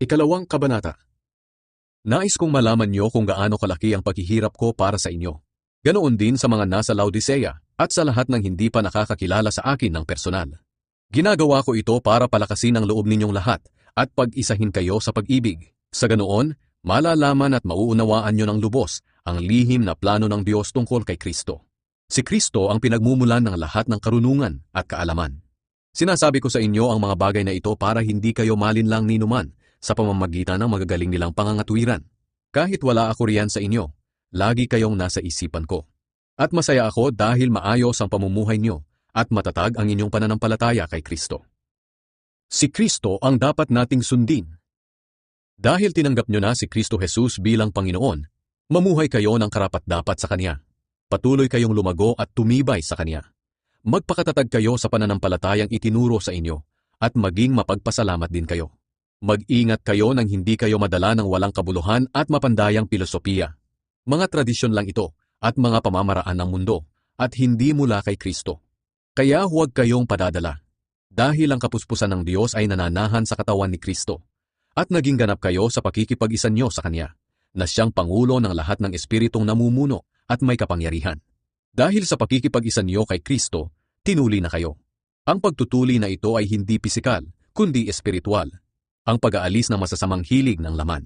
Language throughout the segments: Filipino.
Ikalawang kabanata. Nais kong malaman niyo kung gaano kalaki ang paghihirap ko para sa inyo. Ganoon din sa mga nasa Laodicea at sa lahat ng hindi pa nakakakilala sa akin ng personal. Ginagawa ko ito para palakasin ang loob ninyong lahat at pag-isahin kayo sa pag-ibig. Sa ganoon, malalaman at mauunawaan niyo ng lubos ang lihim na plano ng Diyos tungkol kay Kristo. Si Kristo ang pinagmumulan ng lahat ng karunungan at kaalaman. Sinasabi ko sa inyo ang mga bagay na ito para hindi kayo malinlang ninuman sa pamamagitan ng magagaling nilang pangangatwiran. Kahit wala ako riyan sa inyo, lagi kayong nasa isipan ko. At masaya ako dahil maayos ang pamumuhay niyo at matatag ang inyong pananampalataya kay Kristo. Si Kristo ang dapat nating sundin. Dahil tinanggap niyo na si Kristo Jesus bilang Panginoon, mamuhay kayo ng karapat-dapat sa Kanya. Patuloy kayong lumago at tumibay sa Kanya. Magpakatatag kayo sa pananampalatayang itinuro sa inyo at maging mapagpasalamat din kayo. Mag-ingat kayo nang hindi kayo madala ng walang kabuluhan at mapandayang pilosopiya. Mga tradisyon lang ito at mga pamamaraan ng mundo at hindi mula kay Kristo. Kaya huwag kayong padadala. Dahil ang kapuspusan ng Diyos ay nananahan sa katawan ni Kristo at naging ganap kayo sa pakikipag-isa niyo sa Kanya, na siyang Pangulo ng lahat ng espiritong namumuno at may kapangyarihan. Dahil sa pakikipag-isa niyo kay Kristo, tinuli na kayo. Ang pagtutuli na ito ay hindi pisikal, kundi espiritual. Ang pag-aalis ng masasamang hilig ng laman.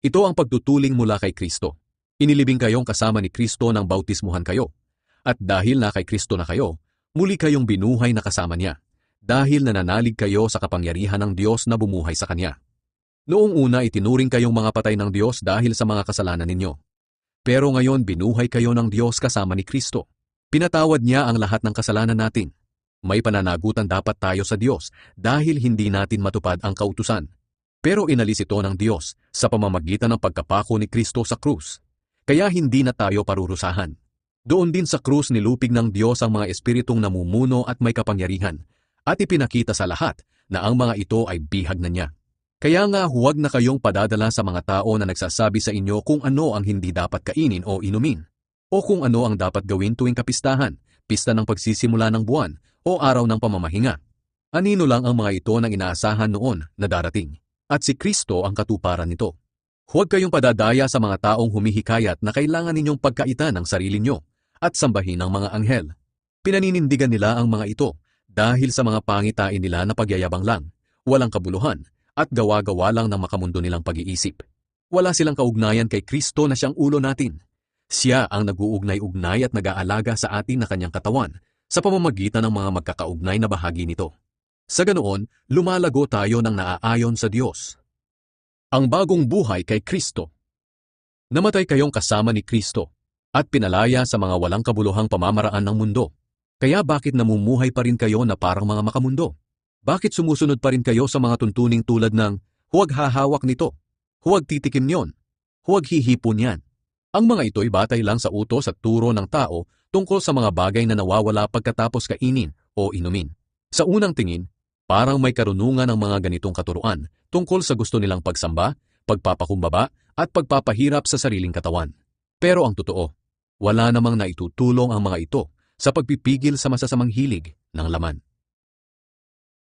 Ito ang pagtutuling mula kay Kristo. Inilibing kayong kasama ni Kristo nang bautismuhan kayo. At dahil na kay Kristo na kayo, muli kayong binuhay na kasama niya. Dahil nananalig kayo sa kapangyarihan ng Diyos na bumuhay sa Kanya. Noong una itinuring kayong mga patay ng Diyos dahil sa mga kasalanan ninyo. Pero ngayon binuhay kayo ng Diyos kasama ni Kristo. Pinatawad niya ang lahat ng kasalanan natin. May pananagutan dapat tayo sa Diyos dahil hindi natin matupad ang kautusan. Pero inalis ito ng Diyos sa pamamagitan ng pagkapako ni Kristo sa krus. Kaya hindi na tayo parurusahan. Doon din sa krus nilupig ng Diyos ang mga espiritong namumuno at may kapangyarihan at ipinakita sa lahat na ang mga ito ay bihag na niya. Kaya nga huwag na kayong padadala sa mga tao na nagsasabi sa inyo kung ano ang hindi dapat kainin o inumin, o kung ano ang dapat gawin tuwing kapistahan, pista ng pagsisimula ng buwan, o araw ng pamamahinga. Anino lang ang mga ito ng inaasahan noon na darating, at si Kristo ang katuparan nito. Huwag kayong padadaya sa mga taong humihikayat na kailangan ninyong pagkaitan ng sarili nyo at sambahin ng mga anghel. Pinaninindigan nila ang mga ito dahil sa mga pangitain nila na pagyayabang lang, walang kabuluhan, at gawa-gawa lang ng makamundo nilang pag-iisip. Wala silang kaugnayan kay Kristo na siyang ulo natin. Siya ang nag-uugnay-ugnay at nag-aalaga sa atin na kanyang katawan sa pamamagitan ng mga magkakaugnay na bahagi nito. Sa ganoon, lumalago tayo ng naaayon sa Diyos. Ang bagong buhay kay Kristo. Namatay kayong kasama ni Kristo at pinalaya sa mga walang kabuluhang pamamaraan ng mundo. Kaya bakit namumuhay pa rin kayo na parang mga makamundo? Bakit sumusunod pa rin kayo sa mga tuntuning tulad ng, huwag hahawak nito, huwag titikim niyon, huwag hihipon yan? Ang mga ito'y batay lang sa utos at turo ng tao tungkol sa mga bagay na nawawala pagkatapos kainin o inumin. Sa unang tingin, parang may karunungan ang mga ganitong katuruan tungkol sa gusto nilang pagsamba, pagpapakumbaba at pagpapahirap sa sariling katawan. Pero ang totoo, wala namang naitutulong ang mga ito sa pagpipigil sa masasamang hilig ng laman.